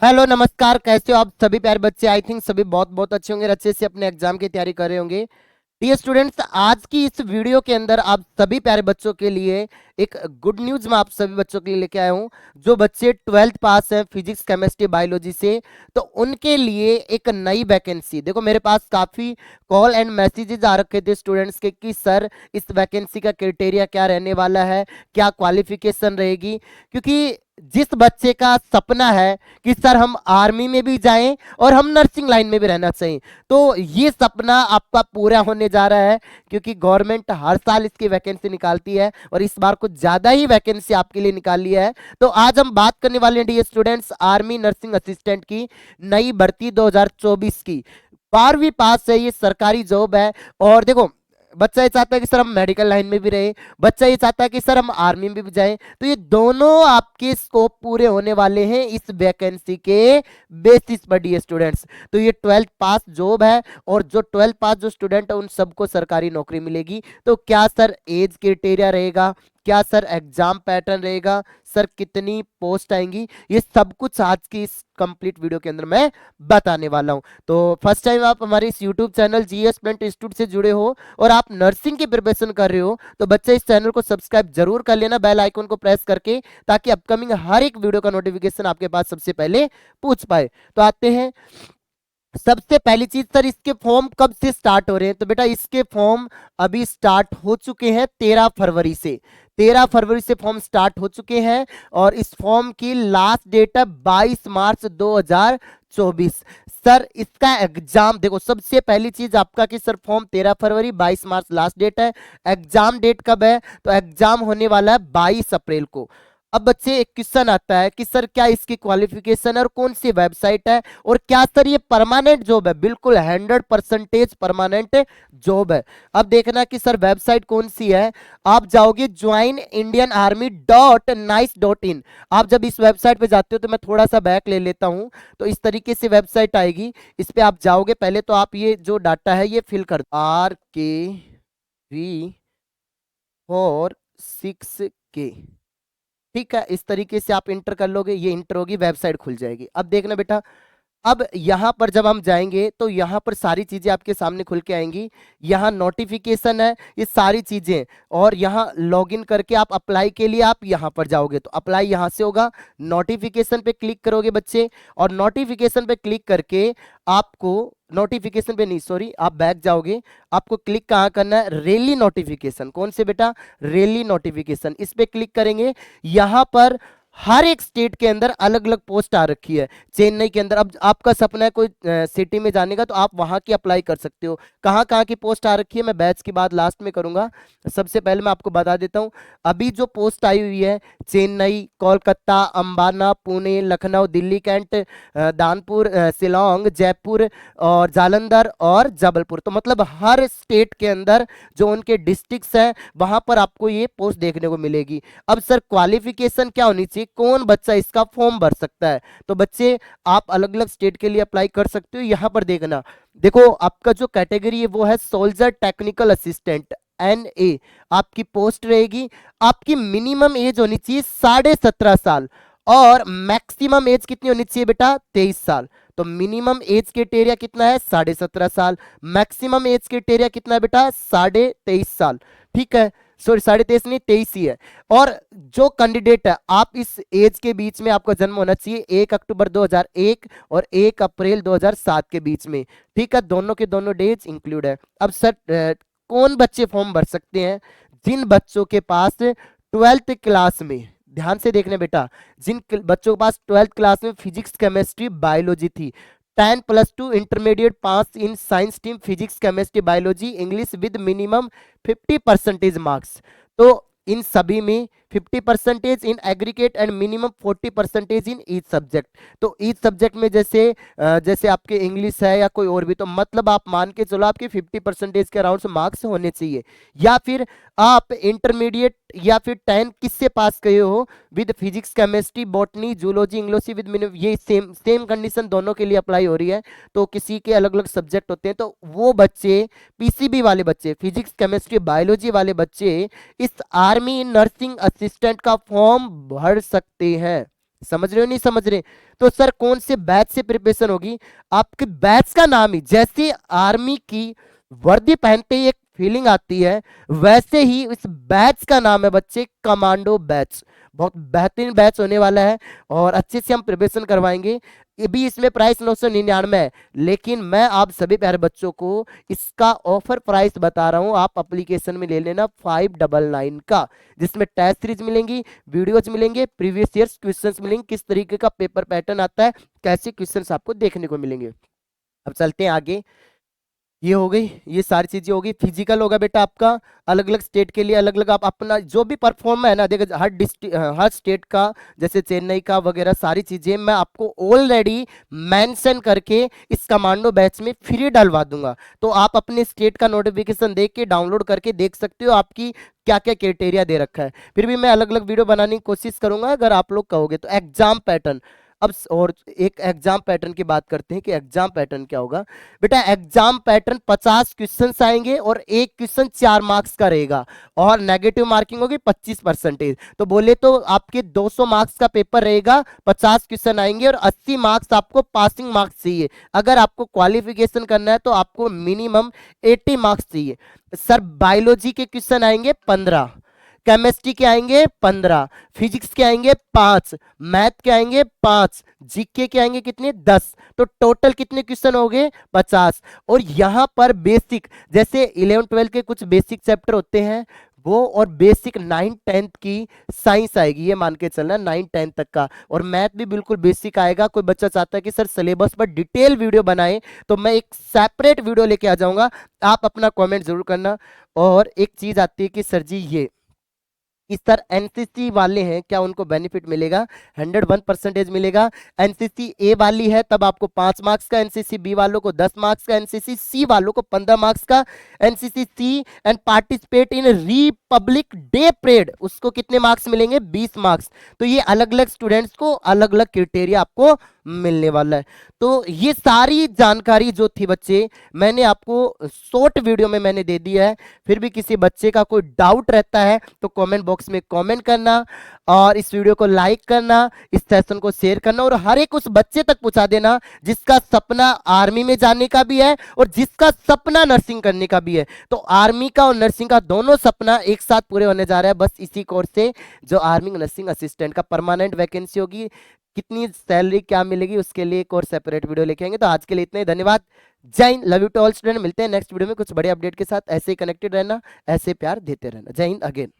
Hello नमस्कार, कैसे हो आप सभी प्यारे बच्चे। आई थिंक सभी बहुत बहुत अच्छे होंगे, अच्छे से अपने एग्जाम की तैयारी कर रहे होंगे। डियर स्टूडेंट्स, आज की इस वीडियो के अंदर आप सभी प्यारे बच्चों के लिए एक गुड न्यूज मैं आप सभी बच्चों के लिए लेके आया हूं। जो बच्चे 12th पास हैं फिजिक्स केमिस्ट्री बायोलॉजी से, तो उनके लिए एक नई वैकेंसी। देखो, मेरे पास काफी कॉल एंड मैसेजेस आ रखे थे स्टूडेंट्स के कि सर इस वैकेंसी का क्राइटेरिया क्या रहने वाला है, क्या क्वालिफिकेशन रहेगी। क्योंकि जिस बच्चे का सपना है कि सर हम आर्मी में भी जाएं और हम नर्सिंग लाइन में भी रहना चाहिए, तो ये सपना आपका पूरा होने जा रहा है। क्योंकि गवर्नमेंट हर साल इसकी वैकेंसी निकालती है और इस बार कुछ ज्यादा ही वैकेंसी आपके लिए निकाली है। तो आज हम बात करने वाले हैं dear students, army nursing assistant की नई भर्ती 2024 की। 12वीं पास है, ये सरकारी जॉब है। और देखो, बच्चा ये चाहता है कि सर हम मेडिकल लाइन में भी रहे, बच्चा ये चाहता है कि सर हम आर्मी में भी जाएं। तो ये दोनों आपके स्कोप पूरे होने वाले हैं इस वैकेंसी के बेसिस पर डियर स्टूडेंट्स। तो ये 12th पास जॉब है और जो 12th पास जो स्टूडेंट है उन सबको सरकारी नौकरी मिलेगी। तो क्या सर एज क्राइटेरिया रहेगा, क्या सर एग्जाम पैटर्न रहेगा, सर कितनी पोस्ट आएंगी, ये सब कुछ आज की इस कंप्लीट वीडियो के अंदर मैं बताने वाला हूं। तो फर्स्ट टाइम आप हमारे इस YouTube channel GS plaint institute से जुड़े हो और आप नर्सिंग की प्रिपरेशन कर रहे हो, तो बच्चे इस चैनल को सब्सक्राइब जरूर कर लेना बेल आइकन को प्रेस करके, ताकि अपकमिंग हर एक वीडियो का नोटिफिकेशन आपके पास सबसे पहले पूछ पाए। तो आते हैं सबसे पहली चीज, सर इसके फॉर्म कब से स्टार्ट हो रहे हैं। तो बेटा इसके फॉर्म अभी स्टार्ट हो चुके हैं 13 फरवरी से। 13 फरवरी से फॉर्म स्टार्ट हो चुके हैं और इस फॉर्म की लास्ट डेट है 22 मार्च 2024। सर इसका एग्जाम देखो, सबसे पहली चीज आपका कि सर फॉर्म 13 फरवरी, 22 मार्च लास्ट डेट है। एग्जाम डेट कब है, तो एग्जाम होने वाला है 22 अप्रैल को। अब बच्चे एक क्वेश्चन आता है कि सर क्या इसकी क्वालिफिकेशन है और कौन सी वेबसाइट है, और क्या सर ये परमानेंट जॉब है। बिल्कुल 100% परमानेंट जॉब है। अब देखना कि सर वेबसाइट कौन सी है। आप जाओगे joinindianarmy.nice.in। आप जब इस वेबसाइट पे जाते हो, तो मैं थोड़ा सा बैक ले लेता हूं, तो इस तरीके से वेबसाइट आएगी। इस पे आप जाओगे, पहले तो आप ये जो डाटा है ये फिल कर RK4 6K। ठीक है, इस तरीके से आप इंटर कर लोगे, ये इंटर होगी, वेबसाइट खुल जाएगी। अब देखना बेटा, अब यहां पर जब हम जाएंगे तो यहां पर सारी चीजें आपके सामने खुल के आएंगी। यहां नोटिफिकेशन है, ये सारी चीजें। और यहां लॉगिन करके आप अप्लाई के लिए आप यहां पर जाओगे, तो अप्लाई यहां से होगा। नोटिफिकेशन पे क्लिक करोगे बच्चे, और नोटिफिकेशन पे क्लिक करके आपको, नोटिफिकेशन पे नहीं सॉरी, आप बैक जाओगे। आपको क्लिक कहां करना है, रैली नोटिफिकेशन। कौन से बेटा, रैली नोटिफिकेशन, इस पे क्लिक करेंगे। यहां पर हर एक स्टेट के अंदर अलग अलग पोस्ट आ रखी है। चेन्नई के अंदर, अब आपका सपना है कोई सिटी में जाने का, तो आप वहां की अप्लाई कर सकते हो। कहाँ कहाँ की पोस्ट आ रखी है मैं बैच की बात लास्ट में करूंगा। सबसे पहले मैं आपको बता देता हूं, अभी जो पोस्ट आई हुई है चेन्नई, कोलकाता, अंबाला, पुणे, लखनऊ, दिल्ली कैंट, दानपुर, शिलोंग, जयपुर और जालंधर और जबलपुर। तो मतलब हर स्टेट के अंदर जो उनके डिस्ट्रिक्ट्स हैं वहां पर आपको ये पोस्ट देखने को मिलेगी। अब सर क्वालिफिकेशन क्या होनी चाहिए, कौन बच्चा इसका फॉर्म भर सकता है। तो बच्चे आप अलग अलग स्टेट के लिए अप्लाई कर सकते हो। यहां पर देखना, देखो आपका जो कैटेगरी है वो है सोल्जर टेक्निकल असिस्टेंट NA, आपकी पोस्ट रहेगी। आपकी मिनिमम एज होनी चाहिए 17.5 साल और मैक्सिमम एज कितनी होनी चाहिए बेटा, 23 साल। तो मिनिमम एज क्राइटेरिया कितना है, 17.5 साल। मैक्सिमम एज क्राइटेरिया कितना है बेटा, 23.5 साल। ठीक है, सॉरी 23.5 नहीं, 23 ही है। और जो कैंडिडेट है, आप इस एज के बीच में आपका जन्म होना चाहिए 1 अक्टूबर 2001 और 1 अप्रैल 2007 के बीच में। ठीक है, दोनों के दोनों डेज इंक्लूड है। अब सर कौन बच्चे फॉर्म भर सकते हैं, जिन बच्चों के पास 12th क्लास में, ध्यान से देखने बेटा, जिन बच्चों के पास 12th क्लास में फिजिक्स केमिस्ट्री बायोलॉजी थी, 10+2 intermediate pass in science stream physics chemistry biology English with minimum 50% marks. तो इन सभी में 50% in aggregate and minimum 40% in each subject. तो ईच सब्जेक्ट में जैसे जैसे आपके इंग्लिश है या कोई और भी, तो मतलब आप मान के चलो आपके 50% के अराउंड मार्क्स होने चाहिए। या फिर आप इंटरमीडिएट या फिर 10 किससे पास किए हो, with physics chemistry botany zoology English with minimum, ये सेम सेम कंडीशन दोनों के लिए अप्लाई हो रही है। तो किसी के अलग अलग सब्जेक्ट होते हैं, तो वो बच्चे PCB वाले बच्चे, फिजिक्स केमिस्ट्री बायोलॉजी वाले बच्चे इस आर्मी नर्सिंग असिस्टेंट का फॉर्म भर सकते हैं। समझ रहे हो नहीं समझ रहे? तो सर कौन से बैच से प्रिपरेशन होगी? आपके बैच का नाम ही, जैसे आर्मी की वर्दी पहनते ही एक फीलिंग आती है, वैसे ही इस बैच का नाम है बच्चे कमांडो बैच। बहुत बेहतरीन बैच होने वाला है और अच्छे से हम प्रिपरेशन करवाएंगे। ये भी इसमें प्राइस 999 है, लेकिन मैं आप सभी प्यारे बच्चों को इसका ऑफर प्राइस बता रहा हूं, आप एप्लीकेशन में ले लेना 599 का, जिसमें टेस्ट सीरीज मिलेंगी, वीडियोज मिलेंगे, प्रीवियस ईयर्स क्वेश्चंस मिलेंगे, किस तरीके का पेपर पैटर्न आता है, कैसे क्वेश्चंस आपको देखने को मिलेंगे। अब चलते हैं आगे। ये हो गई, ये सारी चीजें होगी। फिजिकल होगा बेटा आपका अलग अलग स्टेट के लिए, अलग अलग आप अपना जो भी परफॉर्म है ना, देखो हर डिस्ट्रिक्ट हर स्टेट का, जैसे चेन्नई का वगैरह सारी चीजें मैं आपको ऑलरेडी मेंशन करके इस कमांडो बैच में फ्री डलवा दूंगा। तो आप अपने स्टेट का नोटिफिकेशन देख के डाउनलोड करके देख सकते हो आपकी क्या क्या क्राइटेरिया दे रखा है। फिर भी मैं अलग अलग वीडियो बनाने की कोशिश करूंगा अगर आप लोग कहोगे तो। एग्जाम पैटर्न, अब और एक एग्जाम पैटर्न की बात करते हैं कि एग्जाम पैटर्न क्या होगा। बेटा एग्जाम पैटर्न 50 क्वेश्चंस आएंगे और एक क्वेश्चन 4 मार्क्स का रहेगा और नेगेटिव मार्किंग होगी 25%। तो बोले तो आपके 200 मार्क्स का पेपर रहेगा, 50 क्वेश्चन आएंगे और 80 मार्क्स आपको पासिंग मार्क्स चाहिए। अगर आपको क्वालिफिकेशन करना है तो आपको मिनिमम 80 मार्क्स चाहिए। सर बायोलॉजी के क्वेश्चन आएंगे 15, केमिस्ट्री के आएंगे 15, फिजिक्स के आएंगे 5, मैथ के आएंगे 5, जीके के आएंगे कितने 10। तो टोटल कितने क्वेश्चन हो गए 50। और यहां पर बेसिक जैसे 11 12 के कुछ बेसिक चैप्टर होते हैं वो, और बेसिक 9 10 की साइंस आएगी, ये मान के चलना 9 10 तक का, और मैथ भी बिल्कुल बेसिक आएगा। कोई बच्चा चाहता है कि सर सिलेबस पर डिटेल वीडियो बनाए तो मैं एक सेपरेट वीडियो लेके आ जाऊंगा, आप अपना कमेंट जरूर करना। और एक चीज आती है कि सर जी ये इस सर एनसीसी वाले हैं क्या उनको बेनिफिट मिलेगा? 101% मिलेगा। एनसीसी ए वाली है तब आपको 5 मार्क्स का, एनसीसी बी वालों को 10 मार्क्स का, एनसीसी सी वालों को 15 मार्क्स का, NCC C and participate in Republic Day parade उसको कितने मार्क्स मिलेंगे 20 मार्क्स। तो ये अलग अलग स्टूडेंट्स को अलग अलग क्राइटेरिया आपको मिलने वाला है। तो ये सारी जानकारी जो थी बच्चे मैंने आपको शॉर्ट वीडियो में मैंने दे दिया है। फिर भी किसी बच्चे का कोई डाउट रहता है तो कमेंट बॉक्स में कमेंट करना और इस वीडियो को लाइक करना, इस सेशन को शेयर करना और हर एक उस बच्चे तक पहुंचा देना जिसका सपना आर्मी में जाने का भी है और जिसका सपना नर्सिंग करने का भी है। तो आर्मी का और नर्सिंग का दोनों सपना एक साथ पूरे होने जा रहा है बस इसी कोर्स से, जो आर्मी नर्सिंग असिस्टेंट का परमानेंट वैकेंसी होगी। कितनी सैलरी क्या मिलेगी उसके लिए एक और सेपरेट वीडियो लेके आएंगे। तो आज के लिए इतना ही, धन्यवाद, जय Hind, love you to all student. मिलते हैं नेक्स्ट वीडियो में कुछ बड़े अपडेट के साथ। ऐसे ही कनेक्टेड रहना, ऐसे प्यार देते रहना। जय हिंद अगेन।